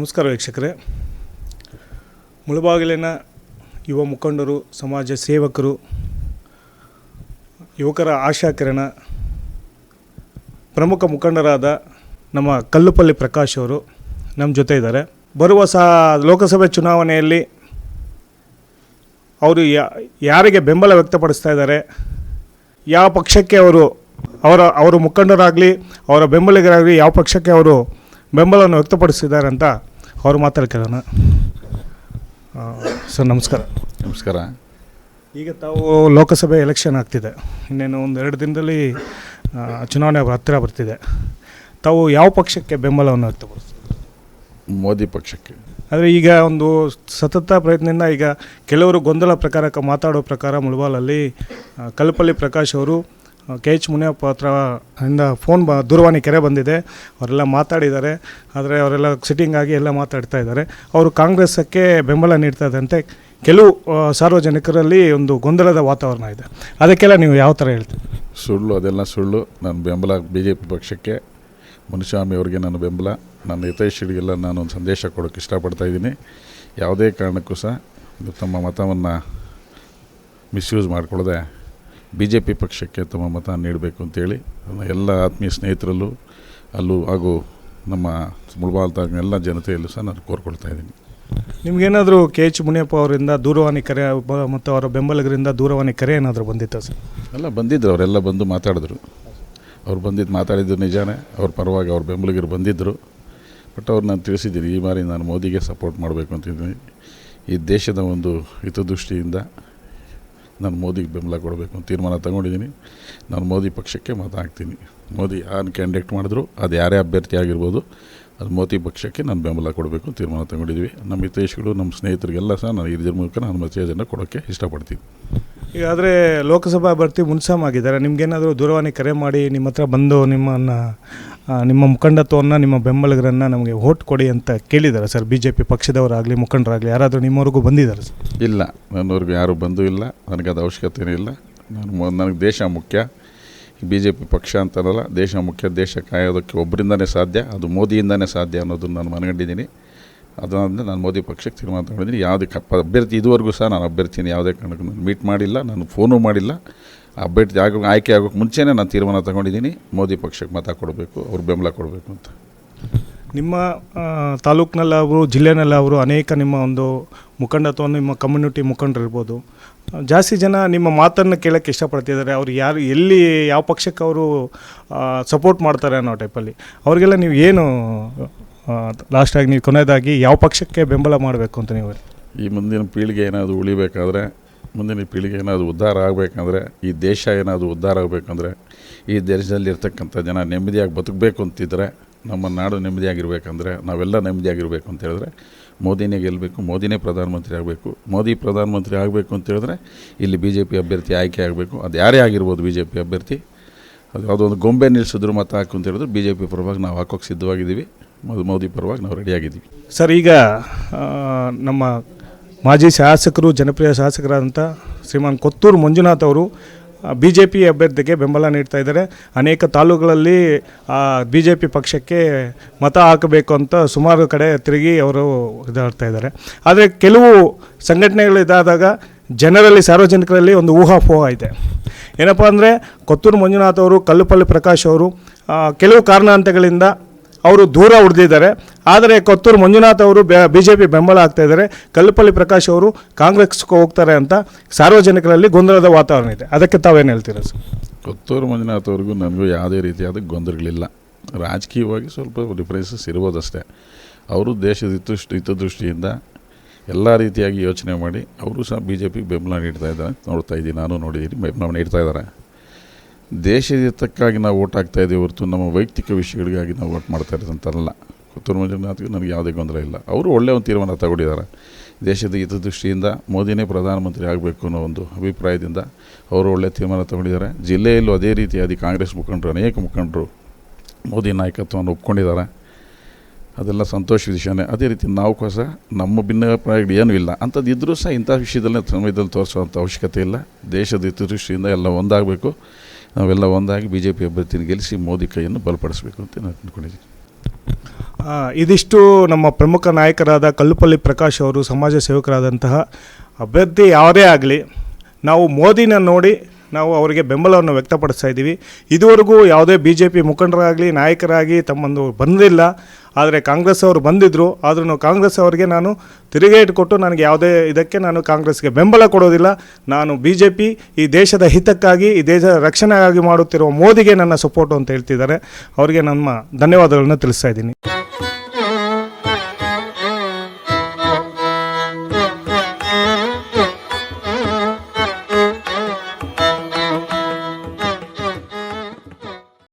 ನಮಸ್ಕಾರ ವೀಕ್ಷಕರೇ. ಮುಳಬಾಗಿಲಿನ ಯುವ ಮುಖಂಡರು, ಸಮಾಜ ಸೇವಕರು, ಯುವಕರ ಆಶಾಕಿರಣ, ಪ್ರಮುಖ ಮುಖಂಡರಾದ ನಮ್ಮ ಕಲ್ಲುಪಲ್ಲಿ ಪ್ರಕಾಶ್ ಅವರು ನಮ್ಮ ಜೊತೆ ಇದ್ದಾರೆ. ಬರುವ ಲೋಕಸಭೆ ಚುನಾವಣೆಯಲ್ಲಿ ಅವರು ಯಾರಿಗೆ ಬೆಂಬಲ ವ್ಯಕ್ತಪಡಿಸ್ತಾ ಇದ್ದಾರೆ, ಯಾವ ಪಕ್ಷಕ್ಕೆ ಅವರು ಮುಖಂಡರಾಗಲಿ ಅವರ ಬೆಂಬಲಿಗರಾಗಲಿ ಯಾವ ಪಕ್ಷಕ್ಕೆ ಅವರು ಬೆಂಬಲವನ್ನು ವ್ಯಕ್ತಪಡಿಸಿದ್ದಾರೆ ಅಂತ ಅವರು ಮಾತಾಡ್ಕೊಳ್ಳೋಣ. ಸರ್ ನಮಸ್ಕಾರ. ನಮಸ್ಕಾರ. ಈಗ ತಾವು ಲೋಕಸಭೆ ಎಲೆಕ್ಷನ್ ಆಗ್ತಿದೆ, ಇನ್ನೇನು ಒಂದು 2 ದಿನದಲ್ಲಿ ಚುನಾವಣೆ ಹತ್ತಿರ ಬರ್ತಿದೆ. ತಾವು ಯಾವ ಪಕ್ಷಕ್ಕೆ ಬೆಂಬಲವನ್ನು ವ್ಯಕ್ತಪಡಿಸ್ತೀವಿ? ಮೋದಿ ಪಕ್ಷಕ್ಕೆ. ಆದರೆ ಈಗ ಒಂದು ಸತತ ಪ್ರಯತ್ನದಿಂದ ಈಗ ಕೆಲವರು ಗೊಂದಲ ಮಾತಾಡೋ ಪ್ರಕಾರ ಮುಳಬಾಲಲ್ಲಿ ಕಲ್ಲುಪಲ್ಲಿ ಪ್ರಕಾಶ್ ಅವರು KH ಮುನಿಯಪ್ಪ ಹತ್ರದಿಂದ ದೂರವಾಣಿ ಕರೆ ಬಂದಿದೆ. ಅವರೆಲ್ಲ ಮಾತಾಡಿದ್ದಾರೆ, ಆದರೆ ಅವರೆಲ್ಲ ಸಿಟ್ಟಿಂಗ್ ಆಗಿ ಎಲ್ಲ ಮಾತಾಡ್ತಾ ಇದ್ದಾರೆ. ಅವರು ಕಾಂಗ್ರೆಸ್ಸಕ್ಕೆ ಬೆಂಬಲ ನೀಡ್ತಾ ಇದ್ದಂತೆ ಕೆಲವು ಸಾರ್ವಜನಿಕರಲ್ಲಿ ಒಂದು ಗೊಂದಲದ ವಾತಾವರಣ ಇದೆ. ಅದಕ್ಕೆಲ್ಲ ನೀವು ಯಾವ ಥರ ಹೇಳ್ತೀವಿ? ಸುಳ್ಳು, ಅದೆಲ್ಲ ಸುಳ್ಳು. ನನ್ನ ಬೆಂಬಲ BJP ಪಕ್ಷಕ್ಕೆ, ಮುನಿಸ್ವಾಮಿ ಅವರಿಗೆ ನನ್ನ ಬೆಂಬಲ. ನನ್ನ ಹಿತೈಷಿಗಳಿಗೆಲ್ಲ ನಾನೊಂದು ಸಂದೇಶ ಕೊಡೋಕ್ಕೆ ಇಷ್ಟಪಡ್ತಾ ಇದ್ದೀನಿ. ಯಾವುದೇ ಕಾರಣಕ್ಕೂ ಸಹ ತಮ್ಮ ಮತವನ್ನು ಮಿಸ್ಯೂಸ್ ಮಾಡಿಕೊಳ್ಳದೆ BJP ಪಕ್ಷಕ್ಕೆ ತಮ್ಮ ಮತ ನೀಡಬೇಕು ಅಂತೇಳಿ ನನ್ನ ಎಲ್ಲ ಆತ್ಮೀಯ ಸ್ನೇಹಿತರಲ್ಲೂ ಹಾಗೂ ನಮ್ಮ ಮುಳಬಾಲ್ ತಾಲೂಕಿನ ಎಲ್ಲ ಜನತೆಯಲ್ಲೂ ಸಹ ನಾನು ಕೋರ್ಕೊಳ್ತಾ ಇದ್ದೀನಿ. ನಿಮಗೇನಾದರೂ KH ಮುನಿಯಪ್ಪ ಅವರಿಂದ ದೂರವಾಣಿ ಕರೆ ಮತ್ತು ಅವರ ಬೆಂಬಲಿಗರಿಂದ ದೂರವಾಣಿ ಕರೆ ಏನಾದರೂ ಬಂದಿತ್ತಾ ಸರ್? ಎಲ್ಲ ಬಂದಿದ್ದರು, ಅವರೆಲ್ಲ ಬಂದು ಮಾತಾಡಿದ್ರು. ಅವ್ರು ಮಾತಾಡಿದ್ದು ನಿಜಾನೇ. ಅವ್ರ ಪರವಾಗಿ ಅವ್ರ ಬೆಂಬಲಿಗರು ಬಂದಿದ್ದರು. ಬಟ್ ಅವ್ರು ನಾನು ತಿಳಿಸಿದ್ದೀನಿ, ಈ ಬಾರಿ ನಾನು ಮೋದಿಗೆ ಸಪೋರ್ಟ್ ಮಾಡಬೇಕು ಅಂತಿದ್ದೀನಿ. ಈ ದೇಶದ ಒಂದು ಹಿತದೃಷ್ಟಿಯಿಂದ ನಾನು ಮೋದಿಗೆ ಬೆಂಬಲ ಕೊಡಬೇಕು ಅಂತ ತೀರ್ಮಾನ ತಗೊಂಡಿದ್ದೀನಿ. ನಾನು ಮೋದಿ ಪಕ್ಷಕ್ಕೆ ಮತ ಹಾಕ್ತೀನಿ. ಮೋದಿ ಯಾರು ಕ್ಯಾಂಡಿಡೇಟ್ ಮಾಡಿದ್ರು, ಅದು ಯಾರೇ ಅಭ್ಯರ್ಥಿ ಆಗಿರ್ಬೋದು, ಅದು ಮೋದಿ ಪಕ್ಷಕ್ಕೆ ನಾನು ಬೆಂಬಲ ಕೊಡಬೇಕು ಅಂತ ತೀರ್ಮಾನ ತಗೊಂಡಿದ್ವಿ. ನಮ್ಮ ಹಿತೈಷಿಗಳು, ನಮ್ಮ ಸ್ನೇಹಿತರಿಗೆಲ್ಲ ಸಹ ನಾನು ಇದ್ರ ಮೂಲಕ ನಾನು ಮೆಸೇಜನ್ನು ಕೊಡೋಕ್ಕೆ ಇಷ್ಟಪಡ್ತೀನಿ. ಈಗ ಆದರೆ ಲೋಕಸಭಾ ಅಭ್ಯರ್ಥಿ ಮುನ್ಸಾಮ್ ಆಗಿದ್ದಾರೆ. ನಿಮಗೇನಾದರೂ ದೂರವಾಣಿ ಕರೆ ಮಾಡಿ ನಿಮ್ಮ ಹತ್ರ ಬಂದು ನಿಮ್ಮ ಮುಖಂಡತ್ವವನ್ನು, ನಿಮ್ಮ ಬೆಂಬಲಿಗರನ್ನು ನಮಗೆ ವೋಟ್ ಕೊಡಿ ಅಂತ ಕೇಳಿದ್ದಾರೆ ಸರ್? BJP ಪಕ್ಷದವರಾಗಲಿ ಮುಖಂಡರಾಗಲಿ ಯಾರಾದರೂ ನಿಮ್ಮವರೆಗೂ ಬಂದಿದ್ದಾರೆ ಸರ್? ಇಲ್ಲ, ನನ್ನವ್ರಿಗೆ ಯಾರೂ ಬಂದೂ ಇಲ್ಲ. ನನಗದು ಅವಶ್ಯಕತೆಯೂ ಇಲ್ಲ. ನನಗೆ ದೇಶ ಮುಖ್ಯ. BJP ಪಕ್ಷ ಅಂತಲ್ಲ, ದೇಶ ಮುಖ್ಯ. ದೇಶ ಕಾಯೋದಕ್ಕೆ ಒಬ್ಬರಿಂದನೇ ಸಾಧ್ಯ, ಅದು ಮೋದಿಯಿಂದನೇ ಸಾಧ್ಯ ಅನ್ನೋದನ್ನು ನಾನು ಮನಗಂಡಿದ್ದೀನಿ. ಅದಾದರೆ ನಾನು ಮೋದಿ ಪಕ್ಷಕ್ಕೆ ತೀರ್ಮಾನ ತಗೊಂಡಿದ್ದೀನಿ. ಯಾವುದೇ ಅಭ್ಯರ್ಥಿ ಇದುವರೆಗೂ ಸಹ ನಾನು ಅಭ್ಯರ್ಥಿನ ಯಾವುದೇ ಕಾರಣಕ್ಕೂ ನಾನು ಮೀಟ್ ಮಾಡಿಲ್ಲ, ನಾನು ಫೋನು ಮಾಡಿಲ್ಲ. ಅಭ್ಯರ್ಥಿ ಆಯ್ಕೆ ಆಗೋಕ್ಕೆ ಮುಂಚೆನೇ ನಾನು ತೀರ್ಮಾನ ತಗೊಂಡಿದ್ದೀನಿ, ಮೋದಿ ಪಕ್ಷಕ್ಕೆ ಮತ ಕೊಡಬೇಕು, ಅವ್ರು ಬೆಂಬಲ ಕೊಡಬೇಕು ಅಂತ. ನಿಮ್ಮ ತಾಲೂಕಿನಲ್ಲಾದರೂ ಜಿಲ್ಲೆನಲ್ಲಾದರೂ ಅನೇಕ ನಿಮ್ಮ ಒಂದು ಮುಖಂಡತ್ವವನ್ನು, ನಿಮ್ಮ ಕಮ್ಯುನಿಟಿ ಮುಖಂಡರಿರ್ಬೋದು, ಜಾಸ್ತಿ ಜನ ನಿಮ್ಮ ಮಾತನ್ನು ಕೇಳೋಕ್ಕೆ ಇಷ್ಟಪಡ್ತಿದ್ದಾರೆ. ಅವ್ರು ಎಲ್ಲಿ ಯಾವ ಪಕ್ಷಕ್ಕೆ ಅವರು ಸಪೋರ್ಟ್ ಮಾಡ್ತಾರೆ ಅನ್ನೋ ಟೈಪಲ್ಲಿ ಅವ್ರಿಗೆಲ್ಲ ನೀವು ಏನು ಲಾಸ್ಟಾಗಿ ನೀವು ಕೊನೆಯದಾಗಿ ಯಾವ ಪಕ್ಷಕ್ಕೆ ಬೆಂಬಲ ಮಾಡಬೇಕು ಅಂತ ನೀವು? ಈ ಮುಂದಿನ ಪೀಳಿಗೆ ಏನಾದರೂ ಉಳಿಬೇಕಾದ್ರೆ, ಮುಂದಿನ ಪೀಳಿಗೆ ಏನಾದರೂ ಉದ್ಧಾರ ಆಗಬೇಕಂದ್ರೆ, ಈ ದೇಶ ಏನಾದರೂ ಉದ್ಧಾರ ಆಗಬೇಕಂದ್ರೆ, ಈ ದೇಶದಲ್ಲಿರ್ತಕ್ಕಂಥ ಜನ ನೆಮ್ಮದಿಯಾಗಿ ಬದುಕಬೇಕು ಅಂತಿದ್ದರೆ, ನಮ್ಮ ನಾಡು ನೆಮ್ಮದಿಯಾಗಿರ್ಬೇಕಂದ್ರೆ, ನಾವೆಲ್ಲ ನೆಮ್ಮದಿಯಾಗಿರಬೇಕು ಅಂತ ಹೇಳಿದ್ರೆ ಮೋದಿನೇ ಗೆಲ್ಲಬೇಕು, ಮೋದಿನೇ ಪ್ರಧಾನಮಂತ್ರಿ ಆಗಬೇಕು. ಮೋದಿ ಪ್ರಧಾನಮಂತ್ರಿ ಆಗಬೇಕು ಅಂತ ಹೇಳಿದ್ರೆ ಇಲ್ಲಿ BJP ಅಭ್ಯರ್ಥಿ ಆಯ್ಕೆ ಆಗಬೇಕು. ಅದು ಯಾರೇ ಆಗಿರ್ಬೋದು BJP ಅಭ್ಯರ್ಥಿ. ಅದು ಯಾವುದೊಂದು ಗೊಂಬೆ ನಿಲ್ಲಿಸಿದ್ರು ಮತ ಹಾಕು ಅಂತ ಹೇಳಿದ್ರೆ BJP ಪರವಾಗಿ ನಾವು ಹಾಕೋಕ್ಕೆ ಸಿದ್ಧವಾಗಿದ್ದೀವಿ, ಮೋದಿ ಪರವಾಗಿ ನಾವು ರೆಡಿಯಾಗಿದ್ದೀವಿ. ಸರ್, ಈಗ ನಮ್ಮ ಮಾಜಿ ಶಾಸಕರು, ಜನಪ್ರಿಯ ಶಾಸಕರಾದಂಥ ಶ್ರೀಮಾನ್ ಕೊತ್ತೂರು ಮಂಜುನಾಥ್ ಅವರು BJP ಅಭ್ಯರ್ಥಿಗೆ ಬೆಂಬಲ ನೀಡ್ತಾ ಇದ್ದಾರೆ. ಅನೇಕ ತಾಲೂಕುಗಳಲ್ಲಿ BJP ಪಕ್ಷಕ್ಕೆ ಮತ ಹಾಕಬೇಕು ಅಂತ ಸುಮಾರು ಕಡೆ ತಿರುಗಿ ಅವರು ಇದಾಡ್ತಾ ಇದ್ದಾರೆ. ಆದರೆ ಕೆಲವು ಸಂಘಟನೆಗಳು ಇದಾದಾಗ ಜನರಲ್ಲಿ, ಸಾರ್ವಜನಿಕರಲ್ಲಿ ಒಂದು ಊಹಾಪೋಹ ಇದೆ. ಏನಪ್ಪ ಅಂದರೆ, ಕೊತ್ತೂರು ಮಂಜುನಾಥ್ ಅವರು, ಕಲ್ಲುಪಲ್ಲಿ ಪ್ರಕಾಶ್ ಅವರು ಕೆಲವು ಕಾರಣಾಂತರಗಳಿಂದ ಅವರು ದೂರ ಉಳಿದಿದ್ದಾರೆ. ಆದರೆ ಕೊತ್ತೂರು ಮಂಜುನಾಥ್ ಅವರು BJP ಬೆಂಬಲ ಆಗ್ತಾ ಇದ್ದಾರೆ, ಕಲ್ಲುಪಲ್ಲಿ ಪ್ರಕಾಶ್ ಅವರು ಕಾಂಗ್ರೆಸ್ಗೆ ಹೋಗ್ತಾರೆ ಅಂತ ಸಾರ್ವಜನಿಕರಲ್ಲಿ ಗೊಂದಲದ ವಾತಾವರಣ ಇದೆ. ಅದಕ್ಕೆ ತಾವೇನು ಹೇಳ್ತೀರಾ ಸರ್? ಕೊತ್ತೂರು ಮಂಜುನಾಥ್ ಅವ್ರಿಗೂ ನನಗೂ ಯಾವುದೇ ರೀತಿಯಾದ ಗೊಂದಲಗಳಿಲ್ಲ. ರಾಜಕೀಯವಾಗಿ ಸ್ವಲ್ಪ ಡಿಫ್ರೆನ್ಸಸ್ ಇರ್ಬೋದಷ್ಟೇ. ಅವರು ದೇಶದ ಹಿತದೃಷ್ಟಿಯಿಂದ ಎಲ್ಲ ರೀತಿಯಾಗಿ ಯೋಚನೆ ಮಾಡಿ ಅವರು ಸಹ BJP ಬೆಂಬಲ ನೀಡ್ತಾ ಇದ್ದಾರೆ. ನೋಡ್ತಾ ಇದ್ದೀನಿ, ನಾನು ನೋಡಿದ್ದೀನಿ, ಬೆಂಬಲ ನೀಡ್ತಾ ಇದ್ದಾರೆ. ದೇಶದ ಹಿತಕ್ಕಾಗಿ ನಾವು ವೋಟ್ ಹಾಕ್ತಾಯಿದ್ದೀವಿ ಹೊರತು ನಮ್ಮ ವೈಯಕ್ತಿಕ ವಿಷಯಗಳಿಗಾಗಿ ನಾವು ವೋಟ್ ಮಾಡ್ತಾ ಇರೋದಂತಲ್ಲ. ಕೊತ್ತೂರು ಮಂಜುನಾಥ್ಗೆ ನನಗೆ ಯಾವುದೇ ಗೊಂದಲ ಇಲ್ಲ. ಅವರು ಒಳ್ಳೆಯ ಒಂದು ತೀರ್ಮಾನ ತಗೊಂಡಿದ್ದಾರೆ. ದೇಶದ ಹಿತದೃಷ್ಟಿಯಿಂದ ಮೋದಿನೇ ಪ್ರಧಾನಮಂತ್ರಿ ಆಗಬೇಕು ಅನ್ನೋ ಒಂದು ಅಭಿಪ್ರಾಯದಿಂದ ಅವರು ಒಳ್ಳೆಯ ತೀರ್ಮಾನ ತಗೊಂಡಿದ್ದಾರೆ. ಜಿಲ್ಲೆಯಲ್ಲೂ ಅದೇ ರೀತಿಯಾಗಿ ಕಾಂಗ್ರೆಸ್ ಮುಖಂಡರು, ಅನೇಕ ಮುಖಂಡರು ಮೋದಿ ನಾಯಕತ್ವವನ್ನು ಒಪ್ಕೊಂಡಿದ್ದಾರೆ. ಅದೆಲ್ಲ ಸಂತೋಷ ವಿಷಯನೇ. ಅದೇ ರೀತಿ ನಾವು ಸಹ ನಮ್ಮ ಭಿನ್ನಾಭಿಪ್ರಾಯಗಳು ಏನೂ ಇಲ್ಲ. ಅಂಥದ್ದು ಇದ್ದರೂ ಸಹ ಇಂಥ ವಿಷಯದಲ್ಲೇ ಸಮಯದಲ್ಲಿ ತೋರಿಸುವಂಥ ಅವಶ್ಯಕತೆ ಇಲ್ಲ. ದೇಶದ ಹಿತದೃಷ್ಟಿಯಿಂದ ಎಲ್ಲ ಒಂದಾಗಬೇಕು. ನಾವೆಲ್ಲ ಒಂದಾಗಿ BJP ಅಭ್ಯರ್ಥಿನ ಗೆಲ್ಲಿಸಿ ಮೋದಿ ಕೈಯನ್ನು ಬಲಪಡಿಸಬೇಕು ಅಂತ ನಾನು ಅಂದ್ಕೊಂಡಿದ್ದೀನಿ. ಇದಿಷ್ಟು ನಮ್ಮ ಪ್ರಮುಖ ನಾಯಕರಾದ ಕಲ್ಲುಪಲ್ಲಿ ಪ್ರಕಾಶ್ ಅವರು, ಸಮಾಜ ಸೇವಕರಾದಂತಹ ಅಭ್ಯರ್ಥಿ ಯಾರೇ ಆಗಲಿ, ನಾವು ಮೋದಿನ ನೋಡಿ ನಾವು ಅವರಿಗೆ ಬೆಂಬಲವನ್ನು ವ್ಯಕ್ತಪಡಿಸ್ತಾ ಇದ್ದೀವಿ. ಇದುವರೆಗೂ ಯಾವುದೇ BJP ಮುಖಂಡರಾಗಲಿ ನಾಯಕರಾಗಿ ತಮ್ಮೊಂದು ಬಂದಿಲ್ಲ. ಆದರೆ ಕಾಂಗ್ರೆಸ್ ಅವರು ಬಂದಿದ್ದರು. ಆದ್ರೂ ಕಾಂಗ್ರೆಸ್ ಅವರಿಗೆ ನಾನು ತಿರುಗೇಟು ಕೊಟ್ಟು ನನಗೆ ಯಾವುದೇ ಇದಕ್ಕೆ ನಾನು ಕಾಂಗ್ರೆಸ್ಗೆ ಬೆಂಬಲ ಕೊಡೋದಿಲ್ಲ. ನಾನು BJP ಈ ದೇಶದ ಹಿತಕ್ಕಾಗಿ, ಈ ದೇಶದ ರಕ್ಷಣೆಗಾಗಿ ಮಾಡುತ್ತಿರುವ ಮೋದಿಗೆ ನನ್ನ ಸಪೋರ್ಟು ಅಂತ ಹೇಳ್ತಿದ್ದಾರೆ. ಅವರಿಗೆ ನಮ್ಮ ಧನ್ಯವಾದಗಳನ್ನು ತಿಳಿಸ್ತಾ ಇದ್ದೀನಿ.